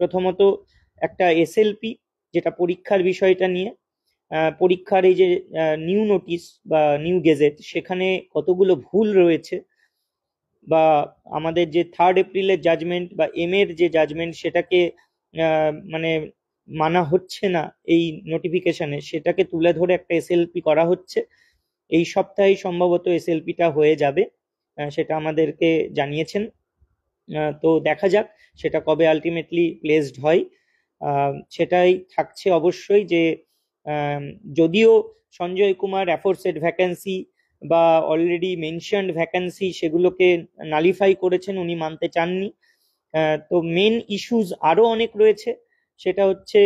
প্রথমত একটা এসএলপি, যেটা পরীক্ষার বিষয়টা নিয়ে, পরীক্ষার এই যে নিউ নোটিশ বা নিউ গেজেট, সেখানে কতগুলো ভুল রয়েছে, বা আমাদের যে 3 এপ্রিলের জাজমেন্ট বা এর যে জাজমেন্ট সেটাকে মানে মানা হচ্ছে না এই নোটিফিকেশনে, সেটাকে তুলে ধরে একটা এসএলপি করা হচ্ছে। এই সপ্তাহেই সম্ভবত এসএলপিটা হয়ে যাবে, সেটা আমাদেরকে জানিয়েছেন। তো দেখা যাক সেটা কবে আলটিমেটলি প্লেসড হয়। সেটাই থাকছে অবশ্যই যে আম, যদিও সঞ্জয় কুমার অ্যাফোরসেড ভ্যাকেন্সি বা অলরেডি মেনশনড ভ্যাকেন্সি সেগুলোকে নালিফাই করেছেন, উনি মানতে চাননি। তো মেন ইস্যুস আরো অনেক রয়েছে। সেটা হচ্ছে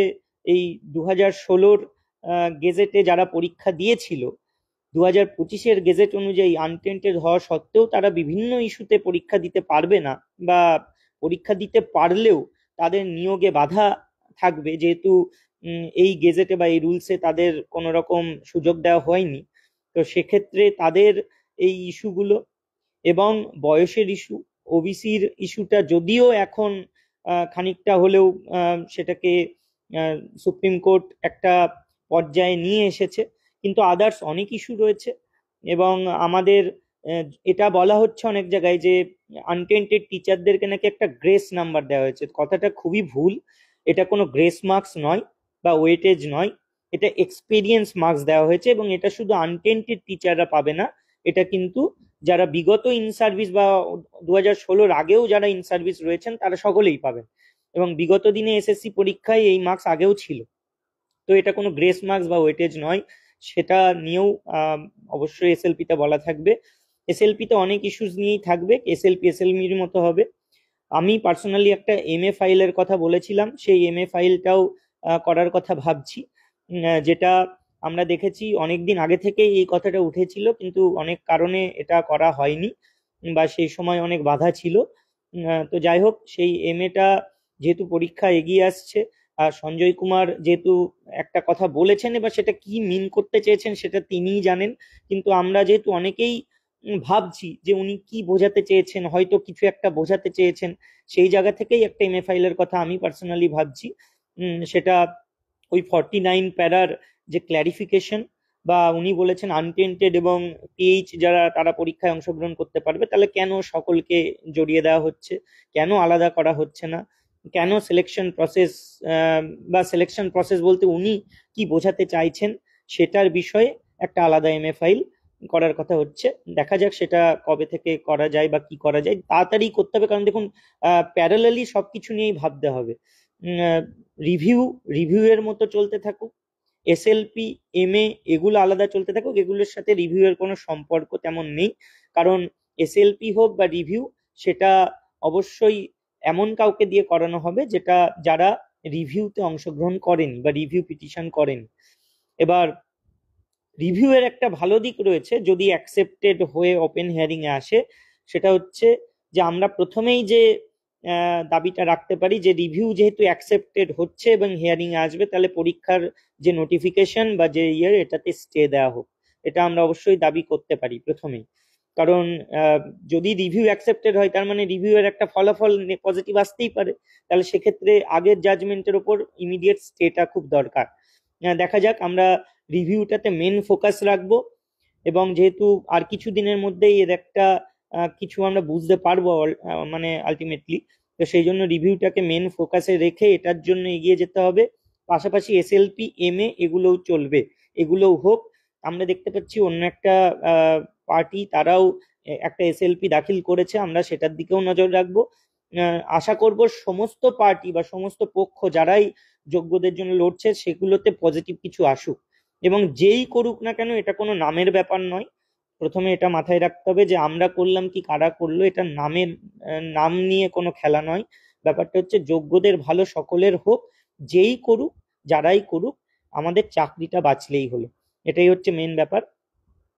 এই 2016-র গেজেটে যারা পরীক্ষা দিয়েছিল, 2025-এর গেজেট অনুযায়ী আনটেন্টেড হওয়া সত্ত্বেও তারা বিভিন্ন ইস্যুতে পরীক্ষা দিতে পারবে না, বা পরীক্ষা দিতে পারলেও তাদের নিয়োগে বাধা থাকবে, যেহেতু এই গেজেটে বা এই রুলসে তাদের কোনো রকম সুযোগ দেওয়া হয়নি। তো সেক্ষেত্রে তাদের এই ইস্যুগুলো এবং বয়সের ইস্যু, ওবিসির ইস্যুটা যদিও এখন খানিকটা হলেও সেটাকে সুপ্রিম কোর্ট একটা পর্যায়ে নিয়ে এসেছে, কিন্তু আদার্স অনেক ইস্যু রয়েছে। এবং আমাদের এটা বলা হচ্ছে অনেক জায়গায় যে আনটেন্টেড টিচারদেরকে নাকি একটা গ্রেস নাম্বার দেওয়া হয়েছে। কথাটা খুবই ভুল। এটা কোনো গ্রেস মার্কস নয় বা ওয়েটেজ নয়, এটা এক্সপিরিয়েন্স মার্কস দেওয়া হয়েছে, এবং এটা শুধু আনটেন্টেড টিচাররা পাবে না, এটা কিন্তু যারা বিগত ইন সার্ভিস বা 2016-র আগেও যারা ইন সার্ভিস রয়েছেন তারা সকলেই পাবেন। এবং বিগত দিনে এসএসসি পরীক্ষায় এই মার্কস আগেও ছিল। তো এটা কোনো গ্রেস মার্কস বা ওয়েটেজ নয়, সেটা নিয়েও অবশ্যই এসএলপিতে বলা থাকবে। এসএলপিতে অনেক ইস্যুস নিয়েই থাকবে, এসএলপির মতো হবে। আমি পার্সোনালি একটা এমএ ফাইলের কথা বলেছিলাম, সেই এমএ ফাইলটাও করার কথা ভাবছি। যেটা আমরা দেখেছি অনেকদিন আগে থেকে এই কথাটা উঠেছিল, কিন্তু অনেক কারণে এটা করা হয়নি, বা সেই সময় অনেক বাধা ছিল। তো যাই হোক, সেই এমএটা যেহেতু পরীক্ষা এগিয়ে আসছে, আর সঞ্জয় কুমার যেহেতু একটা কথা বলেছেন, এবার সেটা কি মিন করতে চেয়েছেন সেটা তিনিই জানেন। কিন্তু আমরা যেহেতু অনেকেই ভাবছি যে উনি কি বোঝাতে চেয়েছেন, হয়তো কিছু একটা বোঝাতে চেয়েছেন, সেই জায়গা থেকেই একটা এমএ ফাইলের কথা আমি পার্সোনালি ভাবছি। সেটা ওই 49 প্যারার যে ক্ল্যারিফিকেশন, বা উনি বলেছেন আনটেন্টেড এবং পিএইচ যারা তারা পরীক্ষায় অংশগ্রহণ করতে পারবে, তাহলে কেন সকলকে জড়িয়ে দেওয়া হচ্ছে, কেন আলাদা করা হচ্ছে না, কেন সিলেকশন প্রসেস, বা সিলেকশন প্রসেস বলতে উনি কি বোঝাতে চাইছেন সেটার বিষয়ে একটা আলাদা এমএ ফাইল করার কথা হচ্ছে। দেখা যাক সেটা কবে থেকে করা যায় বা কি করা যায়, তাড়াতাড়ি করতে হবে, কারণ দেখুন প্যারালালি সবকিছু নিয়েই ভাবতে হবে। রিভিউ রিভিউ এর মতো চলতে থাকুক, এসএলপি এমএ এগুলো আলাদা চলতে থাকুক, এগুলোর সাথে রিভিউ এর কোনো সম্পর্ক তেমন নেই। কারণ এসএলপি হোক বা রিভিউ, সেটা অবশ্যই এমন কাউকে দিয়ে করানো হবে যেটা যারা রিভিউতে অংশগ্রহণ করেনি বা রিভিউ পিটিশন করেনি। এবার রিভিউ এর একটা ভালো দিক রয়েছে, যদি অ্যাকসেপ্টেড হয়ে ওপেন হিয়ারিং এ আসে, সেটা হচ্ছে যে আমরা প্রথমেই যে দাবিটা রাখতে পারি যে রিভিউ যেহেতু অ্যাকসেপ্টেড হচ্ছে এবং হিয়ারিং এ আসবে, তাহলে পরীক্ষার যে নোটিফিকেশন বা যে এটাতে স্টে দেওয়া হোক। এটা আমরা অবশ্যই দাবি করতে পারি প্রথমেই। কারণ যদি রিভিউ অ্যাকসেপ্টেড হয়, তার মানে রিভিউ এর একটা ফলাফল পজিটিভ আসতেই পারে, তাহলে সেক্ষেত্রে আগের জাজমেন্টের উপর ইমিডিয়েট স্টেটা খুব দরকার। দেখা যাক, আমরা রিভিউটাতে মেন ফোকাস রাখবো, এবং যেহেতু আর কিছু দিনের মধ্যেই এর একটা কিছু আমরা বুঝতে পারবো মানে আলটিমেটলি, তো সেই জন্য রিভিউটাকে মেন ফোকাসে রেখে এটার জন্য এগিয়ে যেতে হবে। পাশাপাশি এসএলপি এমএ এগুলোও চলবে, এগুলোও হোক। আমরা দেখতে পাচ্ছি অন্য একটা পার্টি তারাও একটা এসএলপি দাখিল করেছে, আমরা সেটার দিকেও নজর রাখবো। আশা করব সমস্ত পার্টি বা সমস্ত পক্ষ যারাই যোগ্যদের জন্য লড়ছে সেগুলোতে পজিটিভ কিছু আসুক, এবং যেই করুক না কেন এটা কোনো নামের ব্যাপার নয়। প্রথমে এটা মাথায় রাখতে হবে যে আমরা করলাম কি কারা করলো, এটা নামের নাম নিয়ে কোনো খেলা নয়। ব্যাপারটা হচ্ছে যোগ্যদের ভালো সকলের হোক, যেই করুক যারাই করুক, আমাদের চাকরিটা বাঁচলেই হলো, এটাই হচ্ছে মেন ব্যাপার।